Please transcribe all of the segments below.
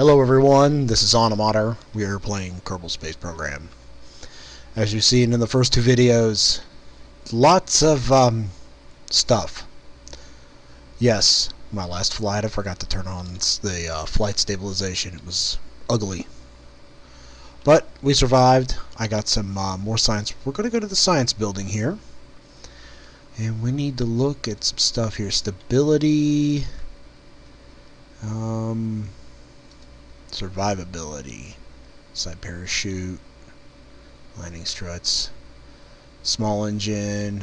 Hello everyone, this is Onomater. We are playing Kerbal Space Program. As you've seen in the first two videos, lots of stuff. Yes, my last flight I forgot to turn on the flight stabilization. It was ugly. But we survived. I got some more science. We're going to go to the science building here. And we need to look at some stuff here. Stability. Survivability. Side parachute. Landing struts. Small engine.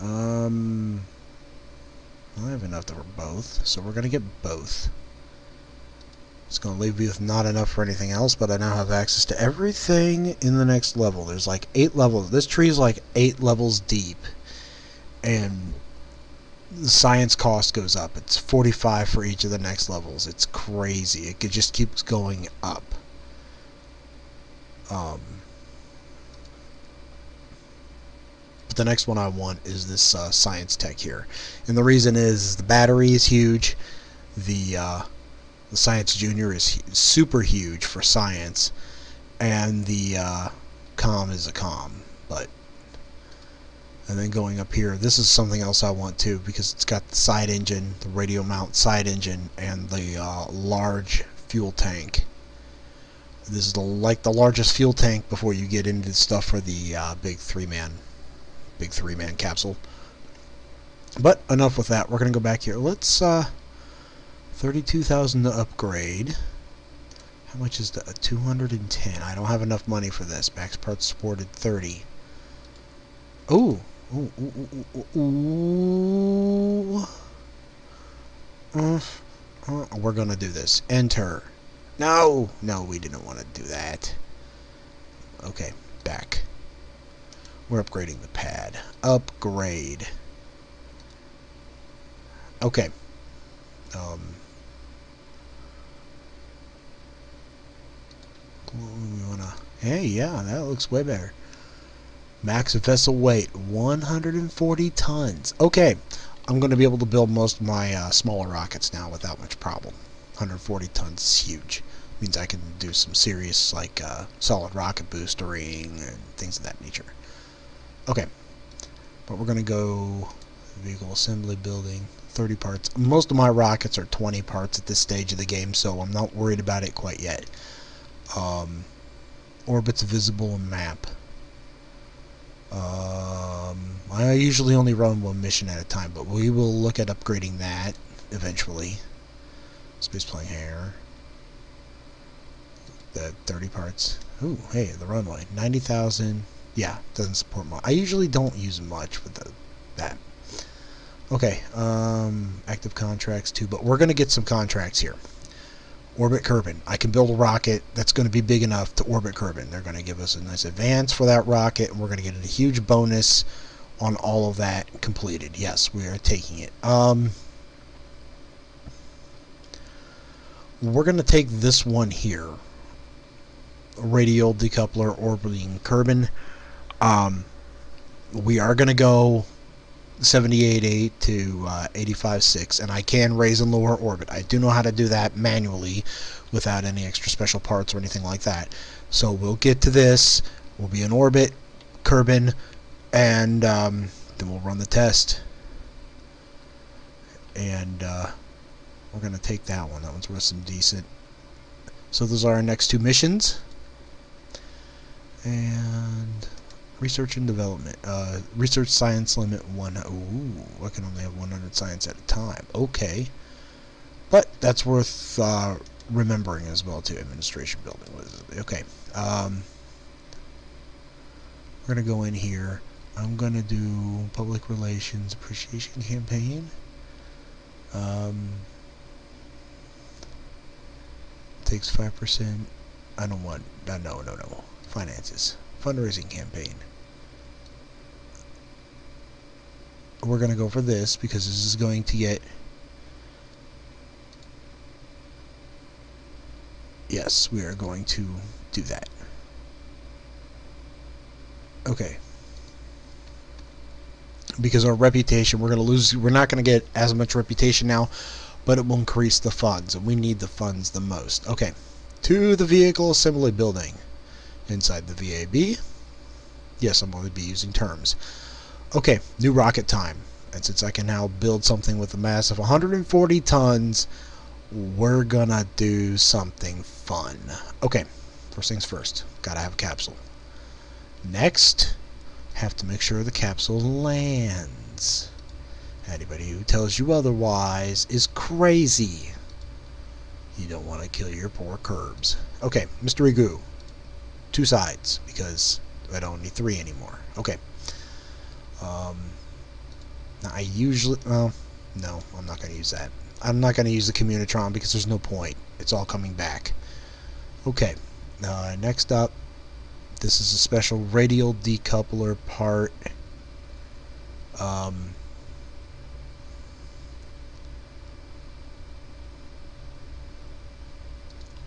I have enough for both, so we're going to get both. It's going to leave me with not enough for anything else, but I now have access to everything in the next level. There's like 8 levels. This tree is like 8 levels deep, and the science cost goes up. It's 45 for each of the next levels. It's crazy. It just keeps going up. But the next one I want is this science tech here, and the reason is the battery is huge. The Science Junior is super huge for science, and the comm is a comm. And then going up here, this is something else I want too, because it's got the side engine, the radio mount side engine, and the large fuel tank. This is like the largest fuel tank before you get into stuff for the big three-man capsule. But enough with that. We're gonna go back here. Let's 32,000 to upgrade. How much is that? 210. I don't have enough money for this. Max parts supported 30. Ooh. Ooh. We're gonna do this. Enter. No, we didn't want to do that. Okay, back. We're upgrading the pad. Upgrade. Okay. Hey, yeah, that looks way better. Max vessel weight 140 tons. Okay, I'm going to be able to build most of my smaller rockets now without much problem. 140 tons is huge. Means I can do some serious like solid rocket boostering and things of that nature. Okay, but we're going to go vehicle assembly building. 30 parts. Most of my rockets are 20 parts at this stage of the game, so I'm not worried about it quite yet. Orbits visible and map. I usually only run one mission at a time, but we will look at upgrading that eventually. Spaceplane hair. The 30 parts. Ooh, hey, the runway. 90,000. Yeah, doesn't support much. I usually don't use much with that. Okay, active contracts too, but we're going to get some contracts here. Orbit Kerbal. I can build a rocket that's going to be big enough to orbit Kerbal. They're going to give us a nice advance for that rocket, and we're going to get a huge bonus on all of that completed. Yes, we are taking it. We're going to take this one here. Radial decoupler orbiting Kerbal. We are going to go 78.8 to 85.6, and I can raise and lower orbit. I do know how to do that manually without any extra special parts or anything like that. So we'll get to this. We'll be in orbit, Kerbal, and then we'll run the test. And we're going to take that one. That one's worth some decent. So those are our next two missions. And research and development. Research science limit 1. Ooh, I can only have 100 science at a time. Okay. But that's worth remembering as well, too. Administration building. Okay. We're going to go in here. I'm going to do public relations appreciation campaign. Takes 5%. I don't want... No. Finances. Fundraising campaign. We're going to go for this because this is going to get... Yes, we are going to do that. Okay. Because our reputation, we're going to lose... We're not going to get as much reputation now, but it will increase the funds, and we need the funds the most. Okay, to the vehicle assembly building. Inside the VAB, yes, I'm going to be using terms. Okay, new rocket time. And since I can now build something with a mass of 140 tons, we're gonna do something fun. Okay, first things first, gotta have a capsule. Next, have to make sure the capsule lands. Anybody who tells you otherwise is crazy. You don't want to kill your poor Kerbs. Okay, Mystery Goo. 2 sides, because I don't need 3 anymore. Okay. Now I usually... Well, no, I'm not going to use that. I'm not going to use the Communitron because there's no point. It's all coming back. Okay. Next up, this is a special radial decoupler part.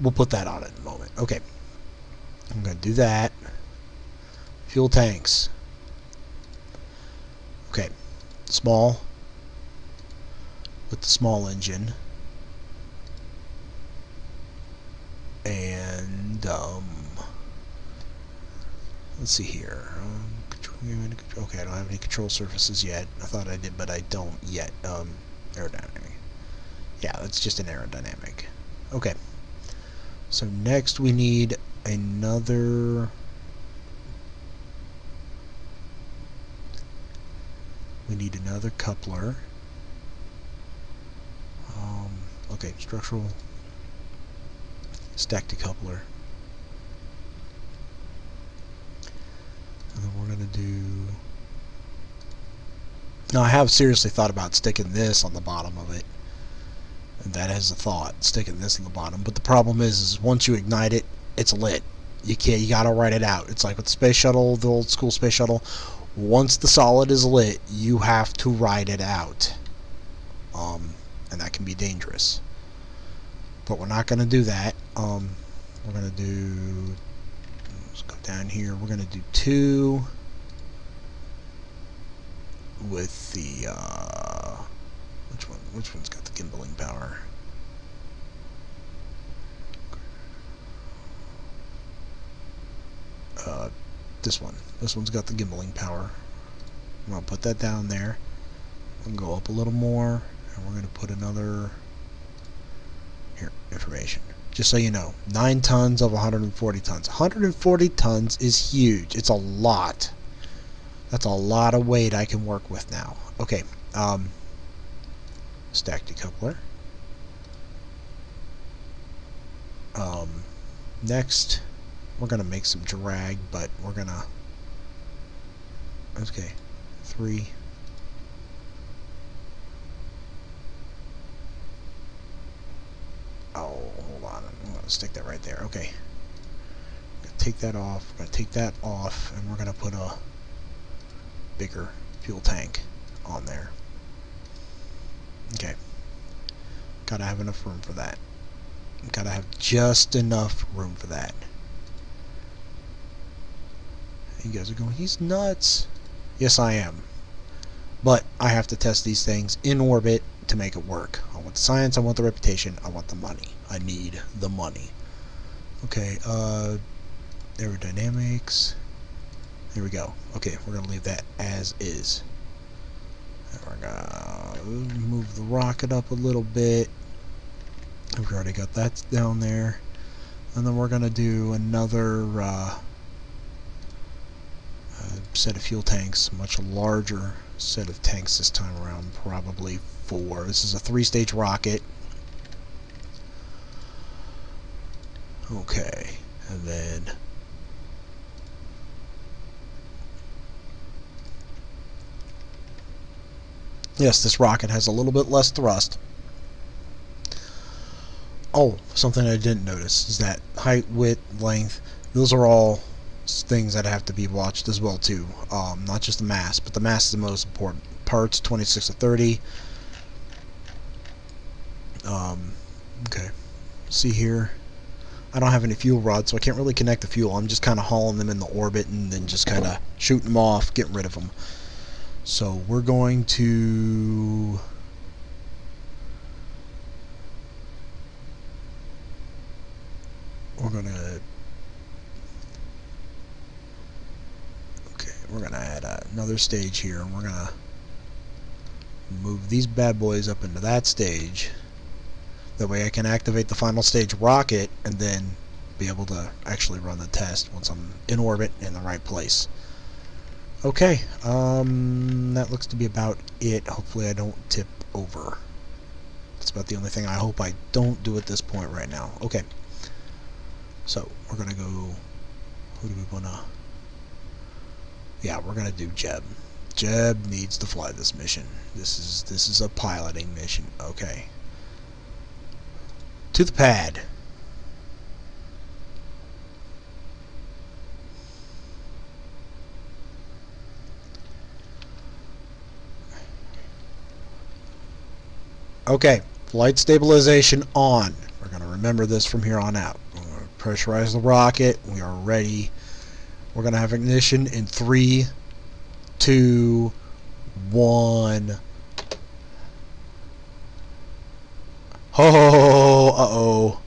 We'll put that on in a moment. Okay. I'm going to do that. Fuel tanks. Okay. Small. With the small engine. And, let's see here. Okay, I don't have any control surfaces yet. I thought I did, but I don't yet. Aerodynamic. Yeah, that's just an aerodynamic. Okay. So next we need another... We need another coupler. Okay, structural stack decoupler. And then we're going to do... Now I have seriously thought about sticking this on the bottom of it. And that is a thought, sticking this on the bottom. But the problem is once you ignite it, it's lit. You gotta write it out. It's like with the space shuttle, the old school space shuttle. Once the solid is lit, you have to write it out. And that can be dangerous. But we're not gonna do that. We're gonna do... Let's go down here. We're gonna do 2 with the... Which one's got the gimbaling power? This one. This one's got the gimbaling power. I'm going to put that down there. I'm going to go up a little more, and we're going to put another... Here, information. Just so you know, 9 tons of 140 tons. 140 tons is huge. It's a lot. That's a lot of weight I can work with now. Okay, stack decoupler. Next, we're gonna make some drag, but we're gonna... Okay, 3. Oh, hold on. I'm gonna stick that right there. Okay. I'm gonna take that off. We're gonna take that off, and we're gonna put a bigger fuel tank on there. Okay. Gotta have enough room for that. Gotta have just enough room for that. You guys are going, he's nuts. Yes, I am. But I have to test these things in orbit to make it work. I want the science, I want the reputation, I want the money. I need the money. Okay, aerodynamics. There we go. Okay, we're going to leave that as is. And we're going to move the rocket up a little bit. We've already got that down there. And then we're going to do another set of fuel tanks, much larger set of tanks this time around, probably 4. This is a 3-stage rocket. Okay, and then yes, this rocket has a little bit less thrust. Oh, something I didn't notice is that height, width, length, those are all things that have to be watched as well too. Not just the mass, but the mass is the most important. Parts 26 to 30. Okay, see here, I don't have any fuel rods, so I can't really connect the fuel. I'm just kind of hauling them in the orbit and then just kind of shooting them off, getting rid of them. So we're going to we're gonna add another stage here, and we're gonna move these bad boys up into that stage. That way I can activate the final stage rocket and then be able to actually run the test once I'm in orbit in the right place. Okay, that looks to be about it. Hopefully I don't tip over. That's about the only thing I hope I don't do at this point right now. Okay, so we're gonna go. Who do we wanna? Yeah, we're gonna do Jeb. Jeb needs to fly this mission. This is a piloting mission. Okay. To the pad. Okay, flight stabilization on. We're going to remember this from here on out. We're going to pressurize the rocket. We are ready. We're going to have ignition in 3, 2, 1. Oh, uh-oh.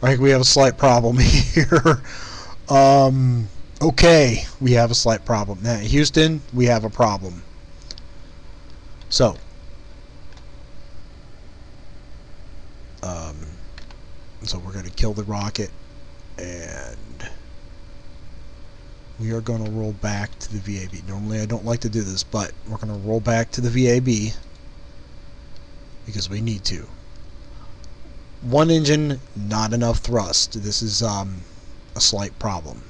I think we have a slight problem here. Okay, we have a slight problem. Now, Houston, we have a problem. So, we're going to kill the rocket, and we are going to roll back to the VAB. Normally I don't like to do this, but we're going to roll back to the VAB because we need to. One engine, not enough thrust. This is a slight problem.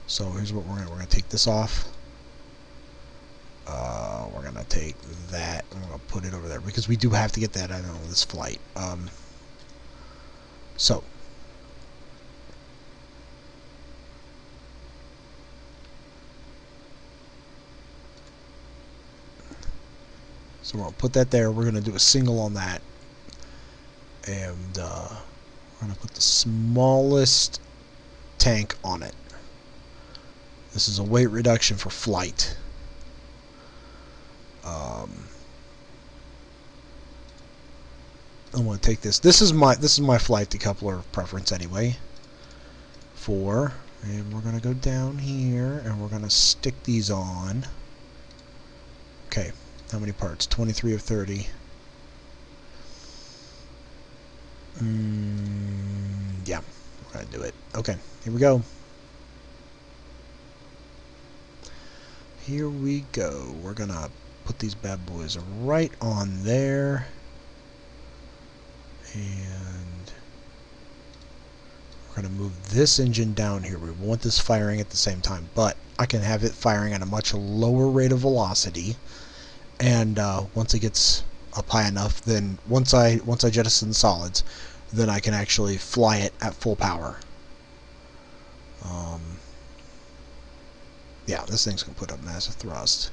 So here's what we're going to take this off. We're going to take that and we're going to put it over there because we do have to get that out of this flight. So we're going to put that there. We're going to do a single on that. And we're going to put the smallest tank on it. This is a weight reduction for flight. I'm going to take this. This is my flight decoupler preference anyway. 4, and we're going to go down here and we're going to stick these on. Okay, how many parts? 23 of 30. Yeah, we're going to do it. Okay, here we go. Here we go. We're going to put these bad boys right on there. And we're going to move this engine down here. We want this firing at the same time, but I can have it firing at a much lower rate of velocity. And once it gets up high enough, then once I jettison the solids, then I can actually fly it at full power. Yeah, this thing's going to put up massive thrust.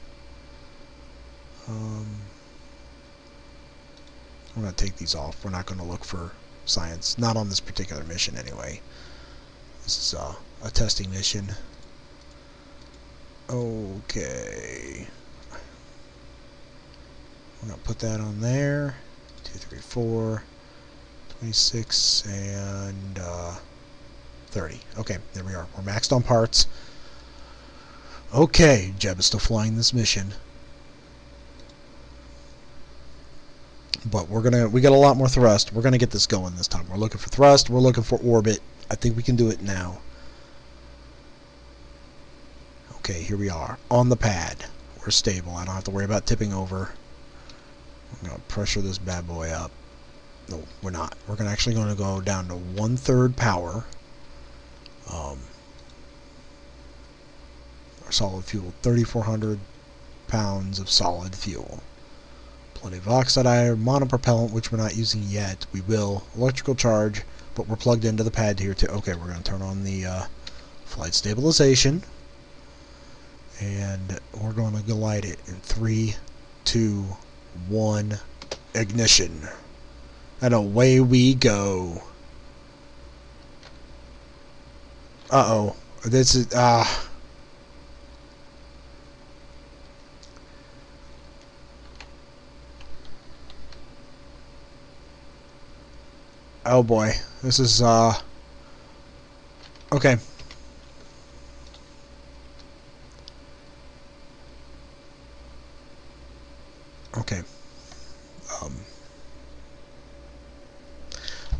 We're going to take these off. We're not going to look for science. Not on this particular mission anyway. This is a testing mission. Okay. We're going to put that on there. 2, 3, 4, 26, and 30. Okay, there we are. We're maxed on parts. Okay, Jeb is still flying this mission. But we got a lot more thrust. We're gonna get this going this time. We're looking for thrust. We're looking for orbit. I think we can do it now. Okay, here we are on the pad. We're stable. I don't have to worry about tipping over. I'm gonna pressure this bad boy up. No, we're not. We're actually going to go down to 1/3 power. Our solid fuel, 3,400 pounds of solid fuel. Plenty of oxide iron, monopropellant, which we're not using yet. We will. Electrical charge, but we're plugged into the pad here too. Okay, we're going to turn on the flight stabilization. And we're going to glide it in 3, 2, 1, ignition. And away we go. Uh-oh. This is, oh boy. This is, okay. Okay. Um,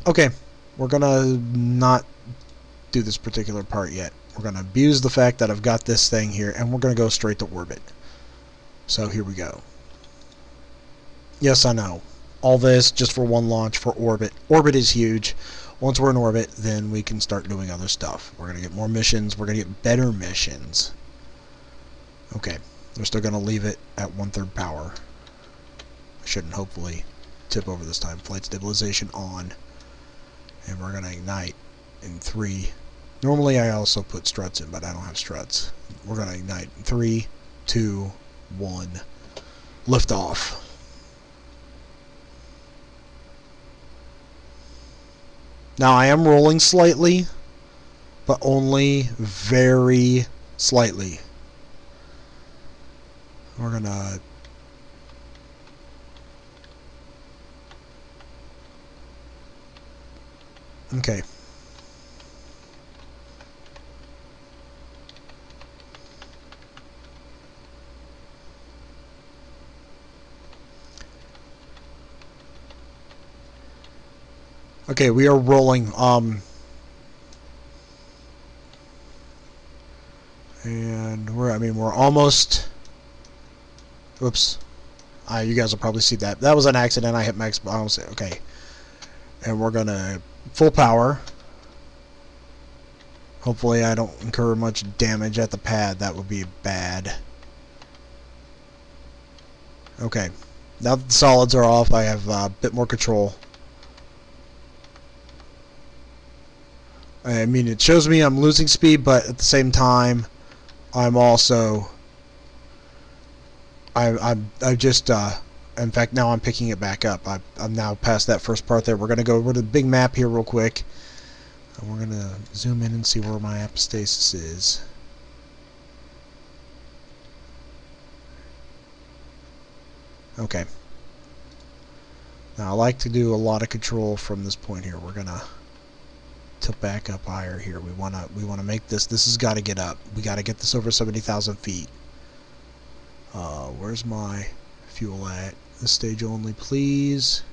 okay. We're gonna not do this particular part yet. We're gonna abuse the fact that I've got this thing here, and we're gonna go straight to orbit. So here we go. Yes, I know. All this just for one launch for orbit. Orbit is huge. Once we're in orbit, then we can start doing other stuff. We're going to get more missions. We're going to get better missions. Okay. We're still going to leave it at 1/3 power. I shouldn't hopefully tip over this time. Flight stabilization on. And we're going to ignite in 3. Normally I also put struts in, but I don't have struts. We're going to ignite in 3, 2, 1. Lift off. Now I am rolling slightly, but only very slightly. We're gonna okay. Okay, we are rolling. And we're almost. Oops. You guys will probably see that. That was an accident. I hit max. Okay. And we're gonna full power. Hopefully, I don't incur much damage at the pad. That would be bad. Okay. Now that the solids are off, I have a bit more control. I mean, it shows me I'm losing speed, but at the same time, I'm also I just in fact now I'm picking it back up. I'm now past that first part there. We're gonna go over to the big map here real quick, and we're gonna zoom in and see where my apostasis is. Okay. Now I like to do a lot of control from this point here. We're gonna tilt back up higher here. We wanna make this. This has got to get up. We got to get this over 70,000 feet. Where's my fuel at? This stage only, please.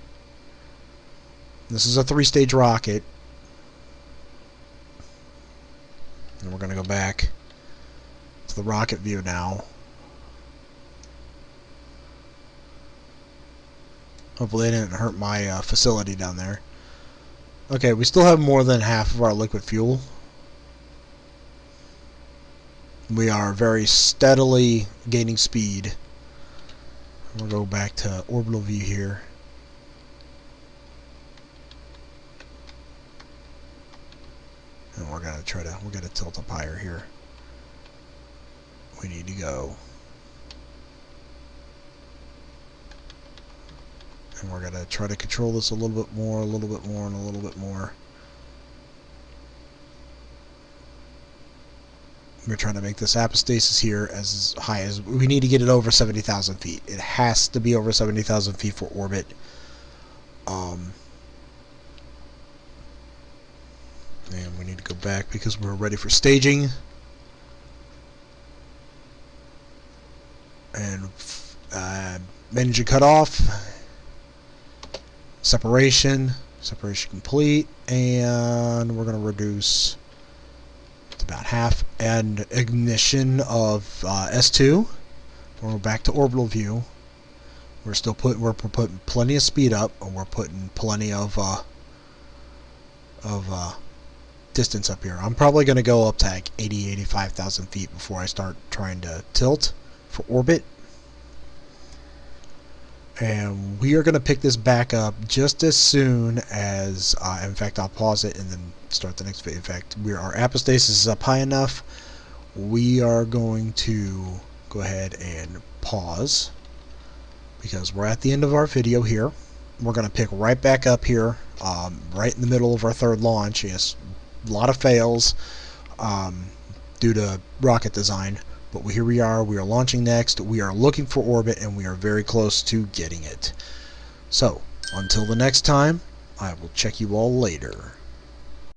This is a 3-stage rocket. And we're going to go back to the rocket view now. Hopefully it didn't hurt my facility down there. Okay, we still have more than half of our liquid fuel. We are very steadily gaining speed. We'll go back to orbital view here. And we're gonna tilt up higher here. We need to go. And we're gonna try to control this a little bit more, and a little bit more. We're trying to make this apostasis here as high as we need to get it over 70,000 feet. It has to be over 70,000 feet for orbit. And we need to go back because we're ready for staging. And engine cut off. Separation complete. And we're going to reduce about half, and ignition of S2. We're back to orbital view. We're putting plenty of speed up, and we're putting plenty of distance up here. I'm probably going to go up to like 85,000 feet before I start trying to tilt for orbit. And we are going to pick this back up just as soon as, in fact, I'll pause it and then start the next phase. In fact, our apostasis is up high enough. We are going to go ahead and pause because we're at the end of our video here. We're going to pick right back up here, right in the middle of our 3rd launch. Yes, a lot of fails due to rocket design. But here we are launching next, we are looking for orbit, and we are very close to getting it. So, until the next time, I will check you all later.